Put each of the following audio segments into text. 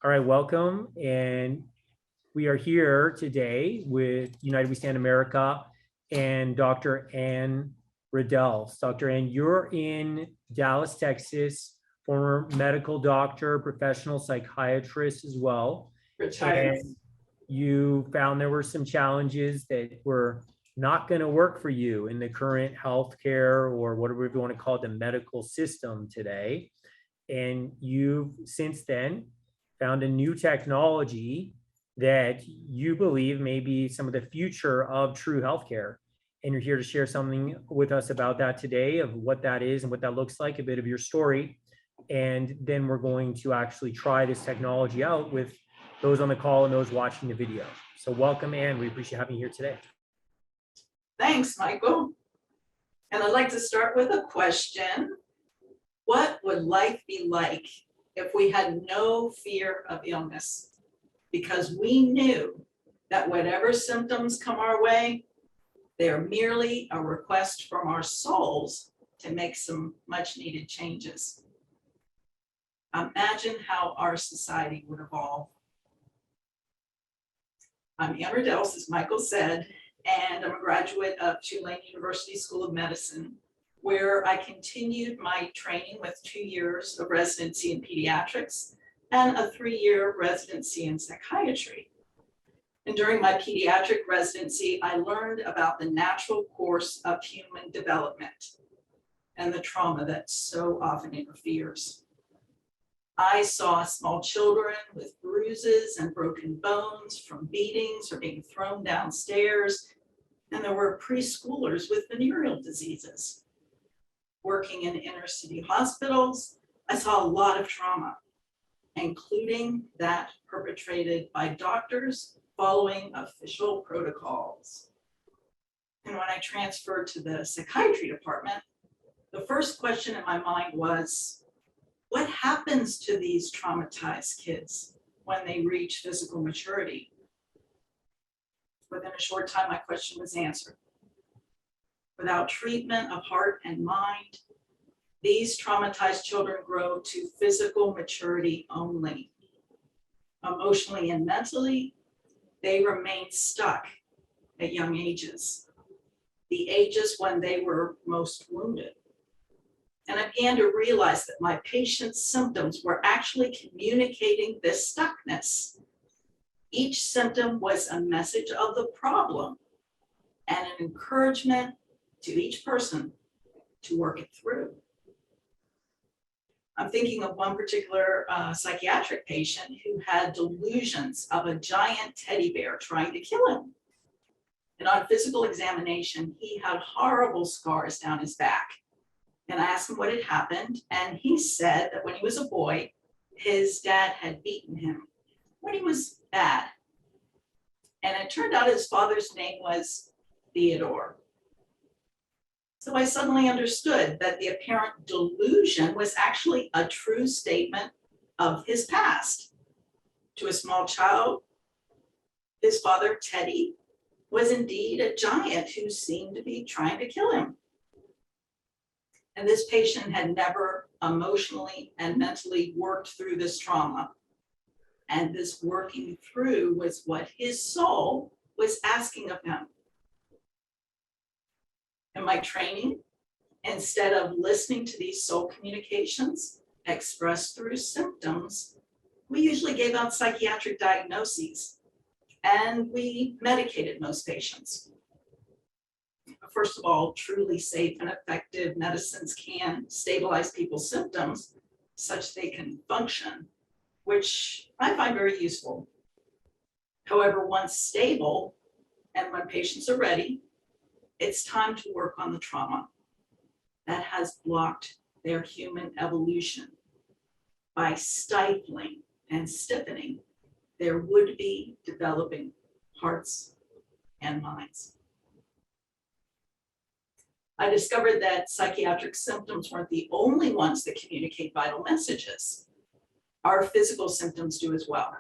All right, welcome. And we are here today with United We Stand America and Dr. Ann Redelfs. Dr. Ann, you're in Dallas, Texas, former medical doctor, professional psychiatrist as well. Retired. And you found there were some challenges that were not going to work for you in the current healthcare or whatever you want to call it, the medical system today. And you've since then found a new technology that you believe may be some of the future of true healthcare. And you're here to share something with us about that today, of what that is and what that looks like, a bit of your story. And then we're going to actually try this technology out with those on the call and those watching the video. So welcome, Ann. We appreciate having you here today. Thanks, Michael. And I'd like to start with a question. What would life be like if we had no fear of illness? Because we knew that whatever symptoms come our way, they're merely a request from our souls to make some much needed changes. Imagine how our society would evolve. I'm Ann Redelfs, as Michael said, and I'm a graduate of Tulane University School of Medicine, where I continued my training with 2 years of residency in pediatrics and a 3-year residency in psychiatry. And during my pediatric residency, I learned about the natural course of human development and the trauma that so often interferes. I saw small children with bruises and broken bones from beatings or being thrown downstairs, and there were preschoolers with venereal diseases. Working in inner city hospitals, I saw a lot of trauma, including that perpetrated by doctors following official protocols. And when I transferred to the psychiatry department, the first question in my mind was, what happens to these traumatized kids when they reach physical maturity? Within a short time, my question was answered. Without treatment of heart and mind, these traumatized children grow to physical maturity only. Emotionally and mentally, they remain stuck at young ages, the ages when they were most wounded. And I began to realize that my patient's symptoms were actually communicating this stuckness. Each symptom was a message of the problem and an encouragement to each person to work it through. I'm thinking of one particular psychiatric patient who had delusions of a giant teddy bear trying to kill him. And on physical examination, he had horrible scars down his back. And I asked him what had happened, and he said that when he was a boy, his dad had beaten him when he was bad. And it turned out his father's name was Theodore. So I suddenly understood that the apparent delusion was actually a true statement of his past. To a small child, his father, Teddy, was indeed a giant who seemed to be trying to kill him. And this patient had never emotionally and mentally worked through this trauma. And this working through was what his soul was asking of him. In my training, instead of listening to these soul communications expressed through symptoms, we usually gave out psychiatric diagnoses and we medicated most patients. First of all, truly safe and effective medicines can stabilize people's symptoms such they can function, which I find very useful. However, once stable and when patients are ready, it's time to work on the trauma that has blocked their human evolution by stifling and stiffening their would-be developing hearts and minds. I discovered that psychiatric symptoms weren't the only ones that communicate vital messages. Our physical symptoms do as well.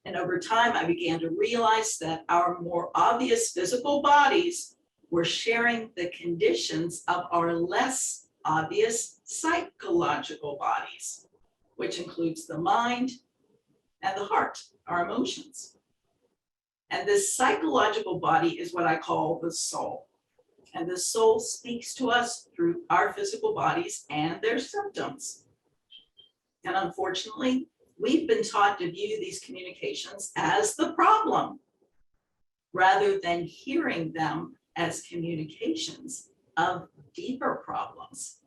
And over time, I began to realize that our more obvious physical bodies were sharing the conditions of our less obvious psychological bodies, which includes the mind and the heart, our emotions. And this psychological body is what I call the soul. And the soul speaks to us through our physical bodies and their symptoms. And unfortunately, we've been taught to view these communications as the problem, rather than hearing them as communications of deeper problems.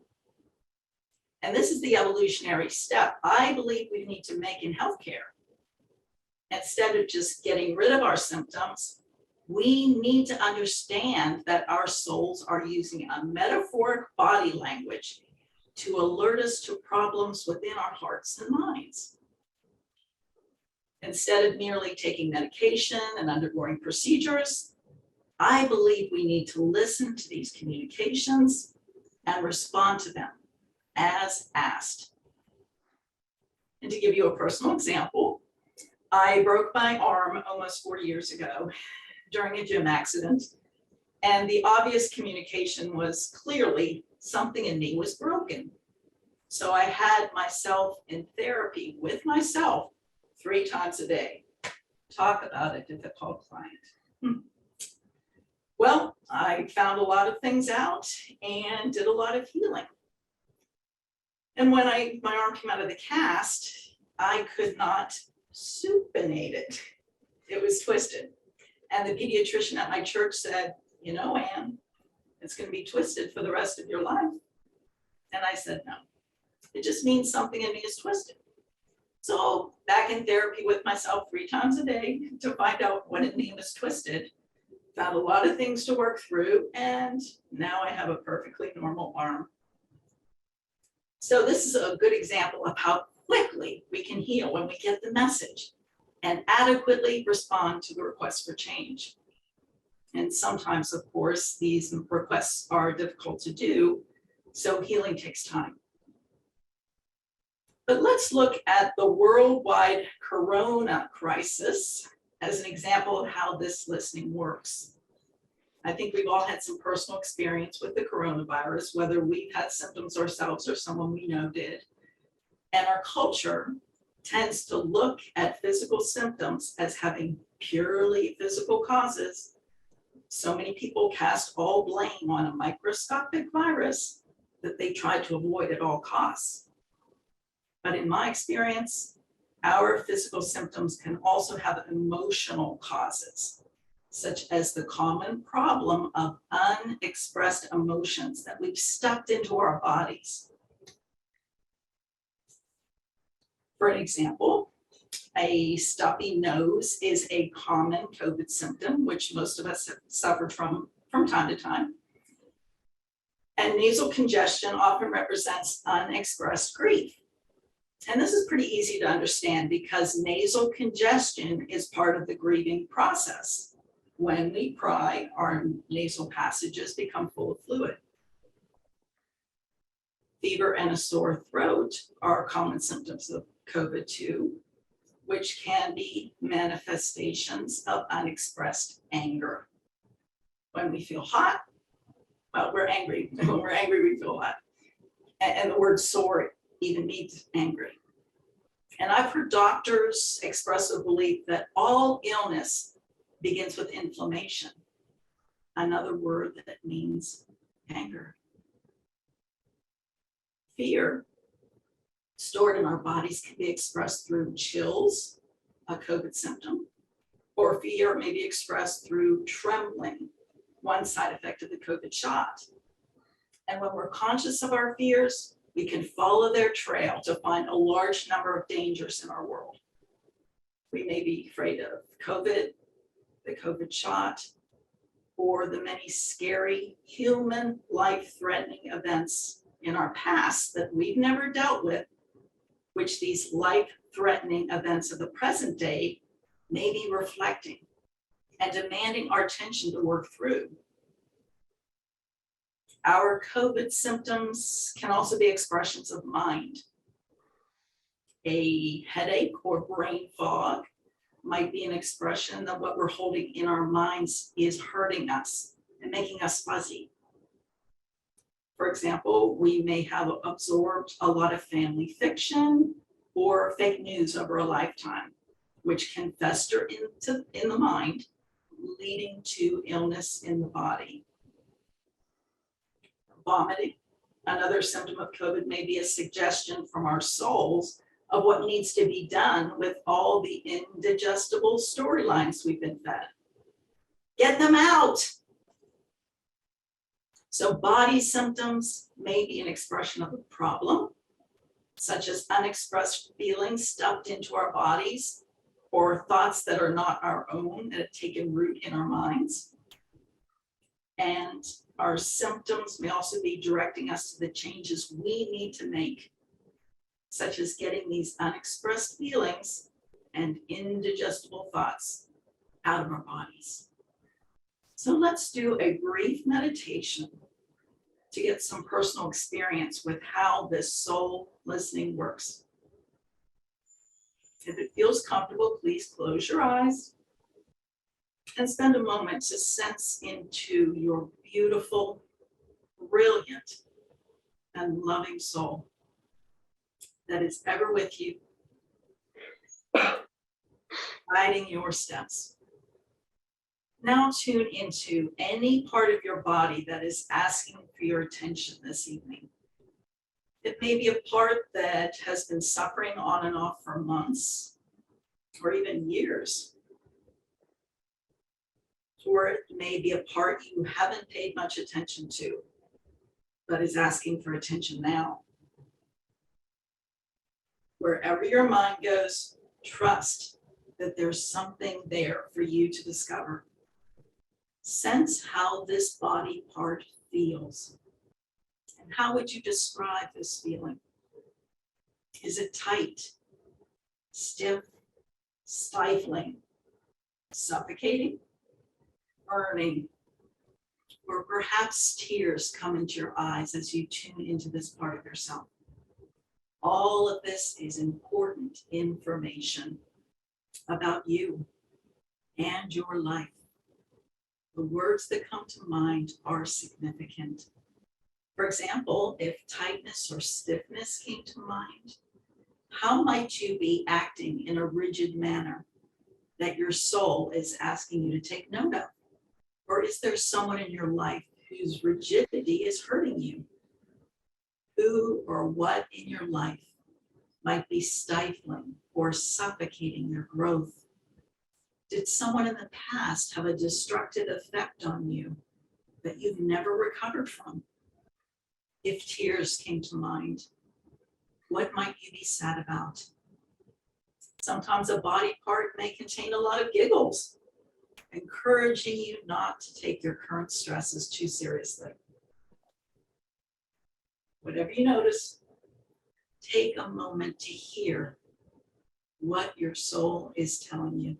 And this is the evolutionary step I believe we need to make in healthcare. Instead of just getting rid of our symptoms, we need to understand that our souls are using a metaphoric body language to alert us to problems within our hearts and minds. Instead of merely taking medication and undergoing procedures, I believe we need to listen to these communications and respond to them as asked. And to give you a personal example, I broke my arm almost 40 years ago during a gym accident, and the obvious communication was clearly something in me was broken. So I had myself in therapy with myself 3 times a day. Talk about a difficult client. Well, I found a lot of things out and did a lot of healing. And when my arm came out of the cast, I could not supinate it. It was twisted. And the pediatrician at my church said, you know, Ann, it's going to be twisted for the rest of your life. And I said, no, it just means something in me is twisted. So back in therapy with myself 3 times a day to find out what it means was twisted, found a lot of things to work through, and now I have a perfectly normal arm. So this is a good example of how quickly we can heal when we get the message and adequately respond to the request for change. And sometimes, of course, these requests are difficult to do, so healing takes time. But let's look at the worldwide corona crisis as an example of how this listening works. I think we've all had some personal experience with the coronavirus, whether we've had symptoms ourselves or someone we know did. And our culture tends to look at physical symptoms as having purely physical causes. So many people cast all blame on a microscopic virus that they try to avoid at all costs. But in my experience, our physical symptoms can also have emotional causes, such as the common problem of unexpressed emotions that we've stuffed into our bodies. For an example, a stuffy nose is a common COVID symptom, which most of us have suffered from time to time. And nasal congestion often represents unexpressed grief. And this is pretty easy to understand because nasal congestion is part of the grieving process. When we cry, our nasal passages become full of fluid. Fever and a sore throat are common symptoms of COVID too, which can be manifestations of unexpressed anger. When we feel hot, well, we're angry. When we're angry, we feel hot. And the word sore even means angry. And I've heard doctors express a belief that all illness begins with inflammation, another word that means anger. Fear stored in our bodies can be expressed through chills, a COVID symptom, or fear may be expressed through trembling, one side effect of the COVID shot. And when we're conscious of our fears, we can follow their trail to find a large number of dangers in our world. We may be afraid of COVID, the COVID shot, or the many scary human life-threatening events in our past that we've never dealt with, which these life-threatening events of the present day may be reflecting and demanding our attention to work through. Our COVID symptoms can also be expressions of mind. A headache or brain fog might be an expression that what we're holding in our minds is hurting us and making us fuzzy. For example, we may have absorbed a lot of family fiction or fake news over a lifetime. which can fester in the mind, leading to illness in the body. Vomiting, another symptom of COVID, may be a suggestion from our souls of what needs to be done with all the indigestible storylines we've been fed. Get them out. So body symptoms may be an expression of a problem, such as unexpressed feelings stuffed into our bodies, or thoughts that are not our own that have taken root in our minds. And our symptoms may also be directing us to the changes we need to make, such as getting these unexpressed feelings and indigestible thoughts out of our bodies. So let's do a brief meditation to get some personal experience with how this soul listening works. If it feels comfortable, please close your eyes and spend a moment to sense into your beautiful, brilliant, and loving soul that is ever with you, guiding your steps. Now tune into any part of your body that is asking for your attention this evening. It may be a part that has been suffering on and off for months or even years. Or it may be a part you haven't paid much attention to, but is asking for attention now. Wherever your mind goes, trust that there's something there for you to discover. Sense how this body part feels. And how would you describe this feeling? Is it tight, stiff, stifling, suffocating, burning, or perhaps tears come into your eyes as you tune into this part of yourself? All of this is important information about you and your life. The words that come to mind are significant. For example, if tightness or stiffness came to mind, how might you be acting in a rigid manner that your soul is asking you to take note of? Or is there someone in your life whose rigidity is hurting you? Who or what in your life might be stifling or suffocating your growth? Did someone in the past have a destructive effect on you that you've never recovered from? If tears came to mind, what might you be sad about? Sometimes a body part may contain a lot of giggles, encouraging you not to take your current stresses too seriously. Whatever you notice, take a moment to hear what your soul is telling you.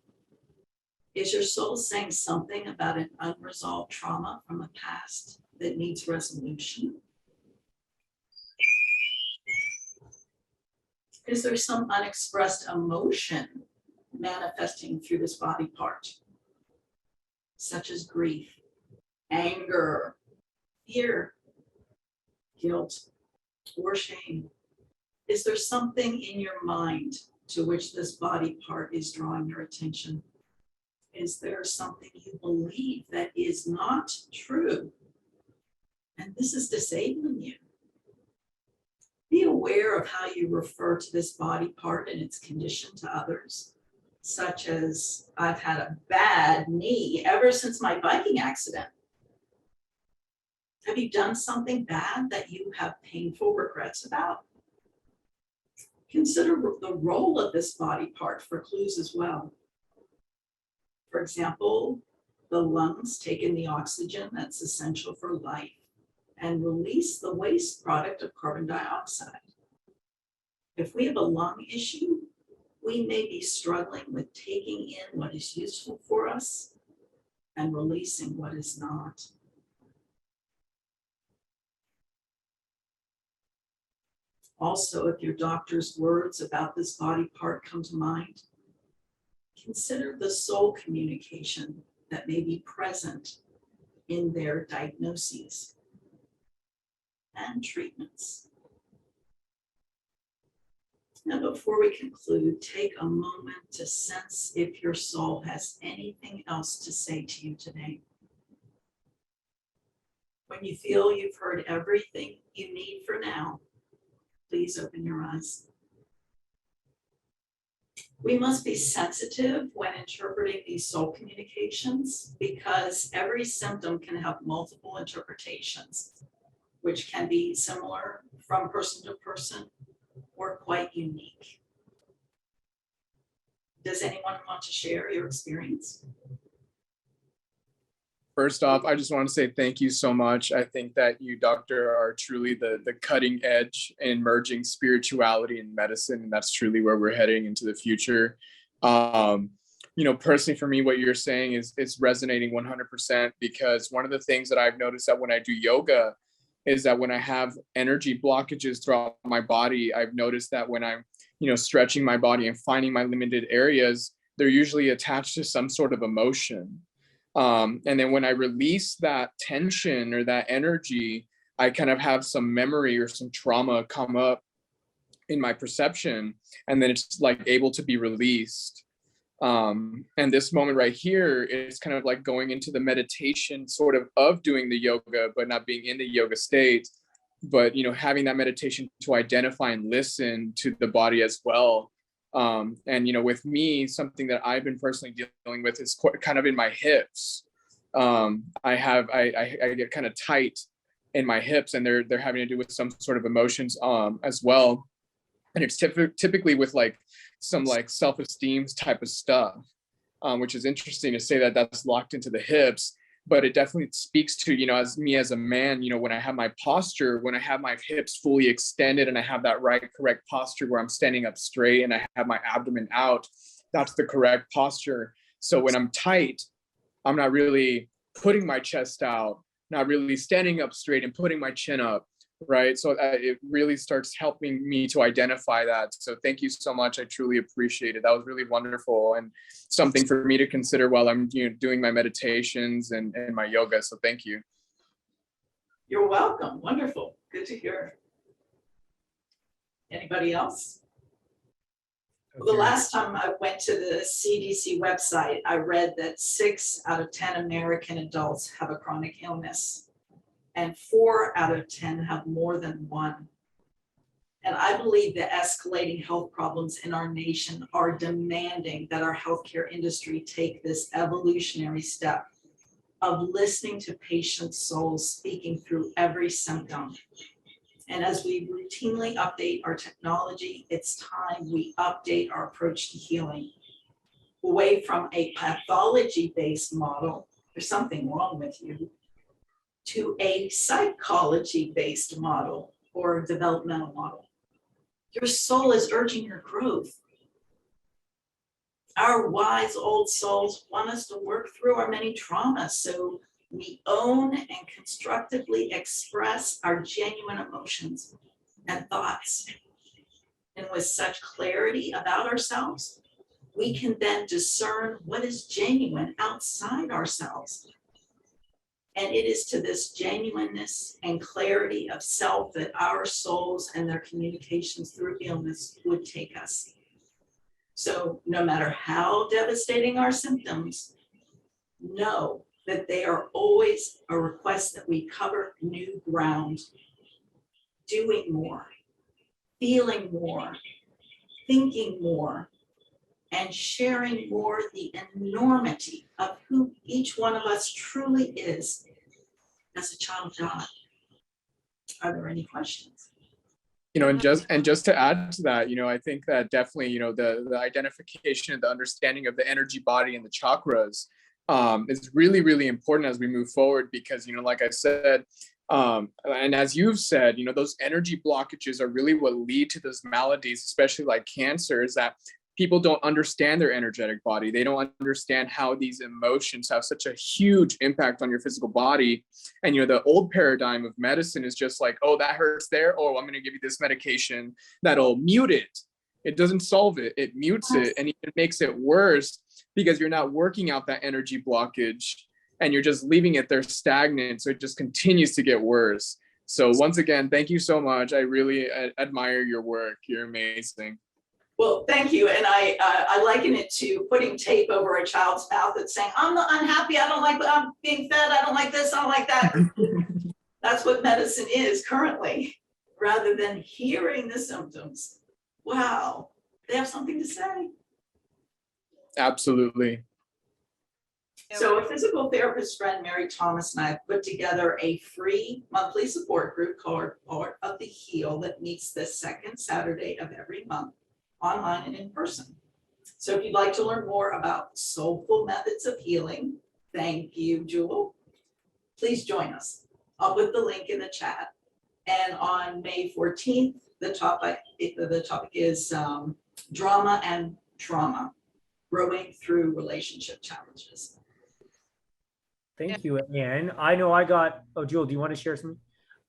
Is your soul saying something about an unresolved trauma from the past that needs resolution? Is there some unexpressed emotion manifesting through this body part, such as grief, anger, fear, guilt, or shame? Is there something in your mind to which this body part is drawing your attention? Is there something you believe that is not true? And this is disabling you. Be aware of how you refer to this body part and its condition to others, such as, I've had a bad knee ever since my biking accident. Have you done something bad that you have painful regrets about? Consider the role of this body part for clues as well. For example, the lungs take in the oxygen that's essential for life and release the waste product of carbon dioxide. If we have a lung issue, we may be struggling with taking in what is useful for us and releasing what is not. Also, if your doctor's words about this body part come to mind, consider the soul communication that may be present in their diagnoses and treatments. Now, before we conclude, take a moment to sense if your soul has anything else to say to you today. When you feel you've heard everything you need for now, please open your eyes. We must be sensitive when interpreting these soul communications because every symptom can have multiple interpretations, which can be similar from person to person or quite unique. Does anyone want to share your experience? First off, I just want to say thank you so much. I think that you, Doctor, are truly the cutting edge in merging spirituality and medicine, and that's truly where we're heading into the future. Personally for me, what you're saying is resonating 100% because one of the things that I've noticed that when I do yoga is that when I have energy blockages throughout my body, I've noticed that when I'm, stretching my body and finding my limited areas, they're usually attached to some sort of emotion. And then when I release that tension or that energy, I kind of have some memory or some trauma come up in my perception, and then it's like able to be released. And this moment right here is kind of like going into the meditation sort of doing the yoga, but not being in the yoga state, but, having that meditation to identify and listen to the body as well. And with me, something that I've been personally dealing with is kind of in my hips. I get kind of tight in my hips, and they're having to do with some sort of emotions as well. And it's typically with like some like self-esteem type of stuff, which is interesting to say that that's locked into the hips. But it definitely speaks to, as me as a man, when I have my posture, when I have my hips fully extended and I have that correct posture where I'm standing up straight and I have my abdomen out, that's the correct posture. So when I'm tight, I'm not really putting my chest out, not really standing up straight and putting my chin up, right? So it really starts helping me to identify that. So thank you so much. I truly appreciate it. That was really wonderful and something for me to consider while I'm doing my meditations and my yoga. So thank you. You're welcome. Wonderful. Good to hear. Anybody else? Okay. The last time I went to the CDC website, I read that 6 out of 10 American adults have a chronic illness, and 4 out of 10 have more than one. And I believe the escalating health problems in our nation are demanding that our healthcare industry take this evolutionary step of listening to patients' souls speaking through every symptom. And as we routinely update our technology, it's time we update our approach to healing away from a pathology-based model, there's something wrong with you, to a psychology-based model or developmental model. Your soul is urging your growth. Our wise old souls want us to work through our many traumas so we own and constructively express our genuine emotions and thoughts. And with such clarity about ourselves, we can then discern what is genuine outside ourselves. And it is to this genuineness and clarity of self that our souls and their communications through illness would take us. So no matter how devastating our symptoms, know that they are always a request that we cover new ground, doing more, feeling more, thinking more, and sharing more the enormity of who each one of us truly is as a child of God. Are there any questions? And just to add to that, I think that definitely, the identification and the understanding of the energy body and the chakras is really, really important as we move forward because, like I said, and as you've said, those energy blockages are really what lead to those maladies, especially like cancer, is that people don't understand their energetic body. They don't understand how these emotions have such a huge impact on your physical body. And, the old paradigm of medicine is just like, oh, that hurts there. Oh, I'm going to give you this medication that'll mute it. It doesn't solve it. It mutes it and it makes it worse because you're not working out that energy blockage and you're just leaving it there stagnant. So it just continues to get worse. So once again, thank you so much. I really admire your work. You're amazing. Well, thank you. And I liken it to putting tape over a child's mouth and saying, I'm not unhappy. I don't like what I'm being fed. I don't like this. I don't like that. That's what medicine is currently, rather than hearing the symptoms. Wow, they have something to say. Absolutely. So a physical therapist friend, Mary Thomas, and I have put together a free monthly support group called Art of the Heal that meets the second Saturday of every month, online and in person. So if you'd like to learn more about soulful methods of healing, thank you, Jewel, please join us. I'll put the link in the chat. And on May 14th, the topic is drama and trauma, growing through relationship challenges. Thank you, Anne. I know I got, oh, Jewel, do you want to share something?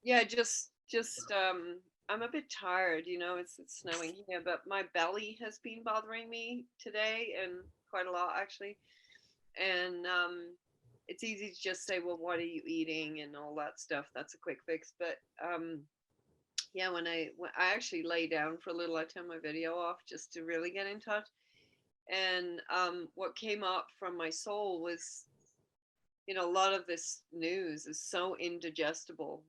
Yeah, just I'm a bit tired, it's snowing here, but my belly has been bothering me today and quite a lot actually. And it's easy to just say, well, what are you eating and all that stuff. That's a quick fix. But yeah, when I actually lay down for a little, I turned my video off just to really get in touch. And what came up from my soul was, a lot of this news is so indigestible.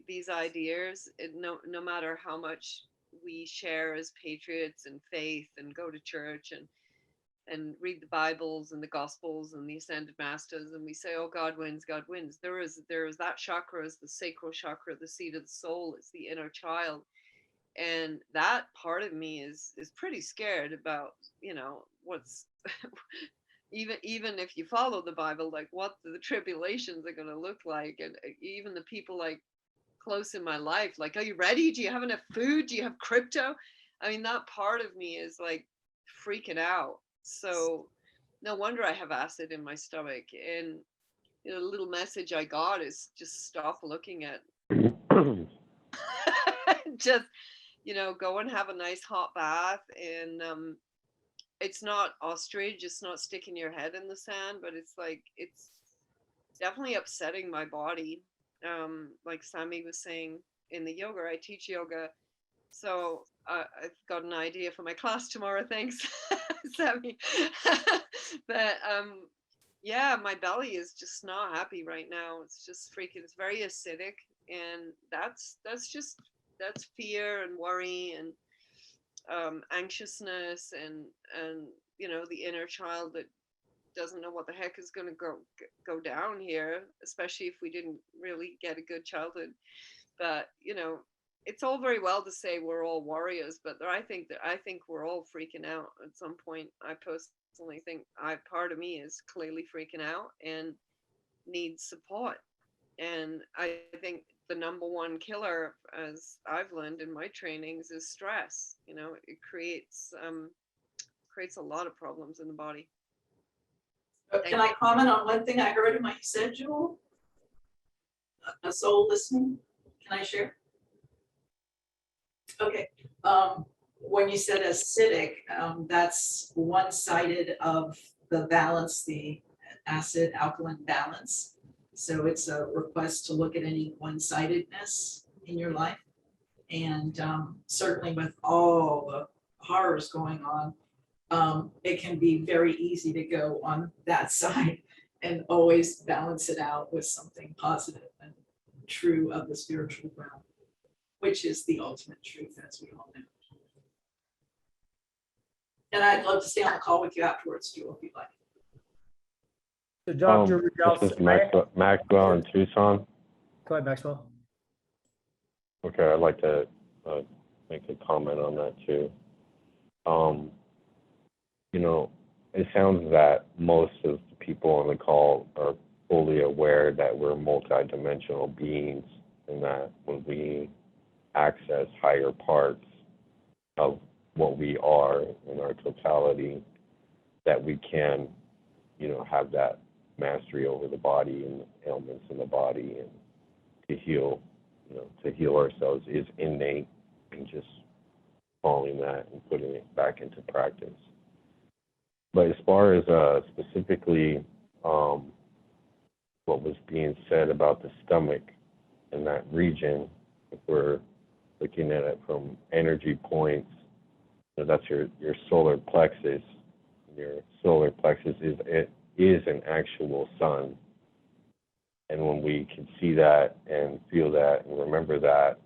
These ideas, no matter how much we share as patriots and faith and go to church and read the Bibles and the Gospels and the Ascended Masters, and we say, "Oh, God wins, God wins." There is that chakra is the sacral chakra, the seat of the soul. It's the inner child, and that part of me is pretty scared about, what's even if you follow the Bible, like what the tribulations are going to look like, and even the people like close in my life, like, are you ready? Do you have enough food? Do you have crypto? I mean, that part of me is like freaking out. So no wonder I have acid in my stomach. And the little message I got is just stop looking at just go and have a nice hot bath. And it's not ostrich, it's not sticking your head in the sand, but it's like, it's definitely upsetting my body. Like Sammy was saying, in the yoga, I teach yoga. So I've got an idea for my class tomorrow. Thanks, Sammy. But yeah, my belly is just not happy right now. It's just freaking, it's very acidic. And that's fear and worry and anxiousness and the inner child that doesn't know what the heck is going to go down here, especially if we didn't really get a good childhood. But it's all very well to say we're all warriors, but I think we're all freaking out at some point. I personally think part of me is clearly freaking out and needs support. And I think the number one killer, as I've learned in my trainings, is stress. It creates a lot of problems in the body. Can I comment on one thing I heard in what you said, Jewel? A soul listening. Can I share? Okay. When you said acidic, that's one-sided of the balance, the acid alkaline balance. So it's a request to look at any one-sidedness in your life. And certainly with all the horrors going on, it can be very easy to go on that side and always balance it out with something positive and true of the spiritual realm, which is the ultimate truth, as we all know. And I'd love to stay on the call with you afterwards, Jewel, if you'd like. So Dr. Redelfs, this is Maxwell in Tucson. go ahead, Maxwell. Okay, I'd like to make a comment on that too. It sounds that most of the people on the call are fully aware that we're multidimensional beings and that when we access higher parts of what we are in our totality, that we can, have that mastery over the body and the ailments in the body, and to heal ourselves is innate, and just following that and putting it back into practice. But as far as specifically what was being said about the stomach and that region, if we're looking at it from energy points So that's your solar plexus. Your solar plexus is an actual sun. And when we can see that and feel that and remember that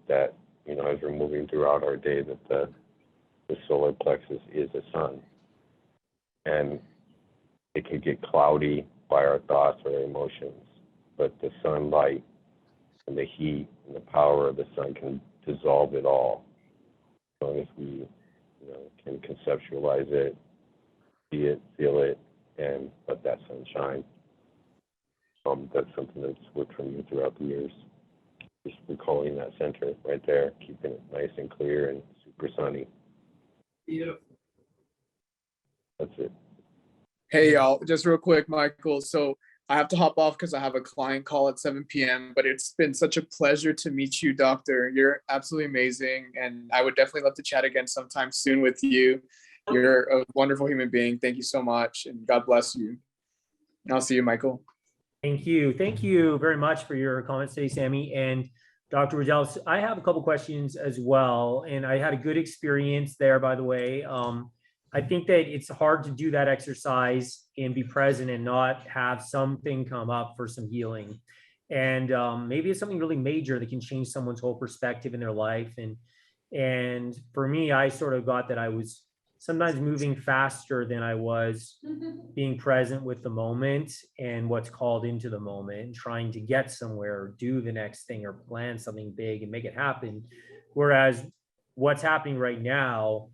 you know, as we're moving throughout our day, that the solar plexus is a sun. And it can get cloudy by our thoughts or emotions, but the sunlight and the heat and the power of the sun can dissolve it all. As long as we, you know, can conceptualize it, see it, feel it, and let that sun shine. That's something that's worked for me throughout the years. Just recalling that center right there, keeping it nice and clear and super sunny. Beautiful. That's it. Hey, y'all, just real quick, Michael. So I have to hop off because I have a client call at 7 p.m., but it's been such a pleasure to meet you, Doctor. You're absolutely amazing. And I would definitely love to chat again sometime soon with you. You're a wonderful human being. Thank you so much. And God bless you. And I'll see you, Michael. Thank you. Thank you very much for your comments today, Sammy. And Dr. Redelfs, I have a couple questions as well. And I had a good experience there, by the way. I think that it's hard to do that exercise and be present and not have something come up for some healing. And maybe it's something really major that can change someone's whole perspective in their life. And for me, I sort of got that I was sometimes moving faster than I was being present with the moment and what's called into the moment, and trying to get somewhere or do the next thing or plan something big and make it happen. Whereas what's happening right now,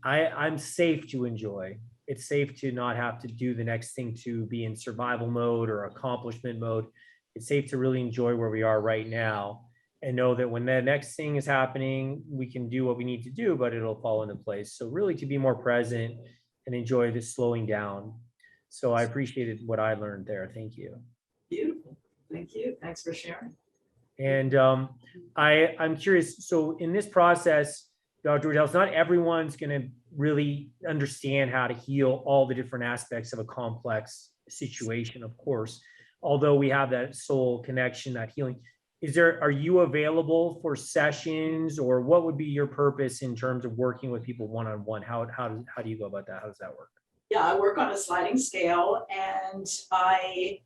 I'm safe to enjoy. It's safe to not have to do the next thing to be in survival mode or accomplishment mode. It's safe to really enjoy where we are right now and know that when the next thing is happening, we can do what we need to do, but it'll fall into place. So really to be more present and enjoy this slowing down. So I appreciated what I learned there. Thank you. Beautiful. Thank you. Thanks for sharing. And I'm curious, so in this process, Dr. Redelfs, not everyone's going to really understand how to heal all the different aspects of a complex situation, of course, although we have that soul connection, that healing. Are you available for sessions, or what would be your purpose in terms of working with people one-on-one? How do you go about that? How does that work? Yeah, I work on a sliding scale, and I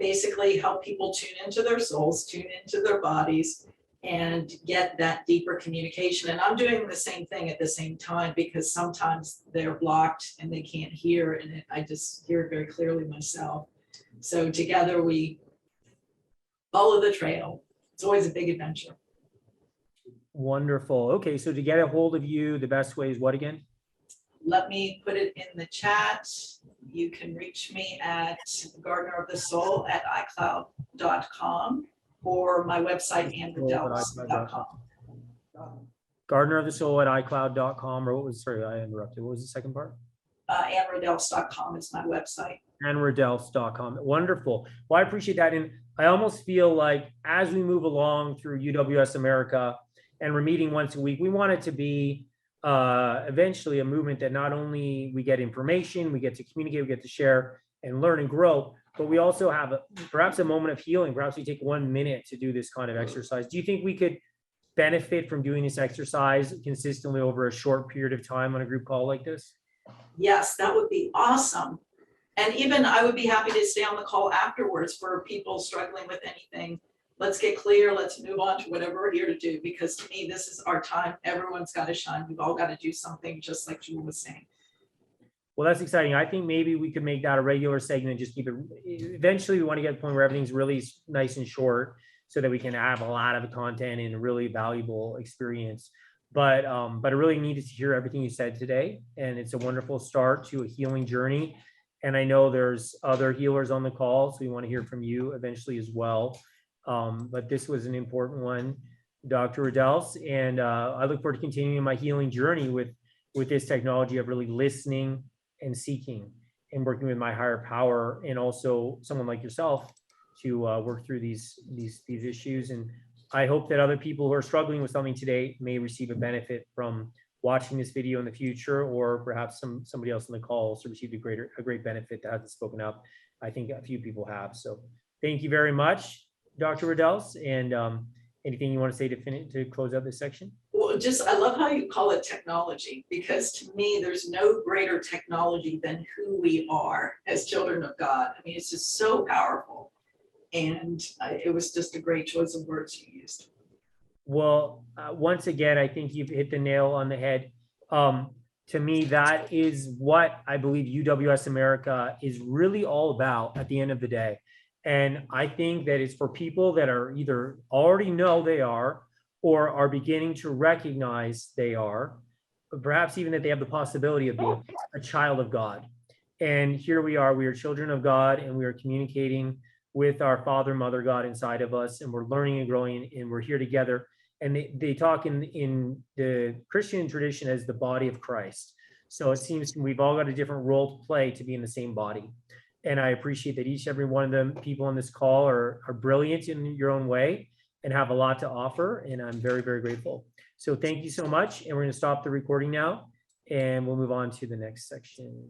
basically help people tune into their souls, tune into their bodies, and get that deeper communication. And I'm doing the same thing at the same time, because sometimes they're blocked and they can't hear, and I just hear it very clearly myself. So together we follow the trail. It's always a big adventure. Wonderful. Okay, so to get a hold of you, the best way is what again? Let me put it in the chat. You can reach me at gardenerofthesoul@icloud.com or my website, redelfs.com. gardenerofthesoul@icloud.com, or what was, sorry, I interrupted. What was the second part? redelfs.com is my website. And redelfs.com. Wonderful. Well, I appreciate that. And I almost feel like as we move along through UWS America and we're meeting once a week, we want it to be eventually a movement that not only we get information, we get to communicate, we get to share and learn and grow, but we also have perhaps a moment of healing. Perhaps we take 1 minute to do this kind of exercise. Do you think we could benefit from doing this exercise consistently over a short period of time on a group call like this? Yes, that would be awesome. And even I would be happy to stay on the call afterwards for people struggling with anything. Let's get clear. Let's move on to whatever we're here to do, because to me, this is our time. Everyone's got to shine. We've all got to do something, just like Jewel was saying. Well, that's exciting. I think maybe we could make that a regular segment, just keep it. Eventually, we want to get to the point where everything's really nice and short so that we can have a lot of content and a really valuable experience. But I really needed to hear everything you said today. And it's a wonderful start to a healing journey. And I know there's other healers on the call, so we want to hear from you eventually as well. But this was an important one, Dr. Redelfs. And I look forward to continuing my healing journey with this technology of really listening and seeking and working with my higher power, and also someone like yourself to work through these issues. And I hope that other people who are struggling with something today may receive a benefit from watching this video in the future, or perhaps somebody else on the call also received a great benefit that hasn't spoken up. I think a few people have. So thank you very much, Dr. Redelfs. And anything you want to say to close out this section? Well, Well, just, I love how you call it technology, because to me, there's no greater technology than who we are as children of God. I mean, it's just so powerful. And it was just a great choice of words you used. Well, once again, I think you've hit the nail on the head. To me, that is what I believe UWS America is really all about at the end of the day. And I think that it's for people that are either already know they are or are beginning to recognize they are, but perhaps even that they have the possibility of being a child of God. And here we are children of God, and we are communicating with our Father, Mother God inside of us, and we're learning and growing, and we're here together. And they talk in the Christian tradition as the body of Christ. So it seems we've all got a different role to play to be in the same body. And I appreciate that each every one of the people on this call are brilliant in your own way and have a lot to offer. And I'm very, very grateful. So thank you so much. And we're going to stop the recording now, and we'll move on to the next section.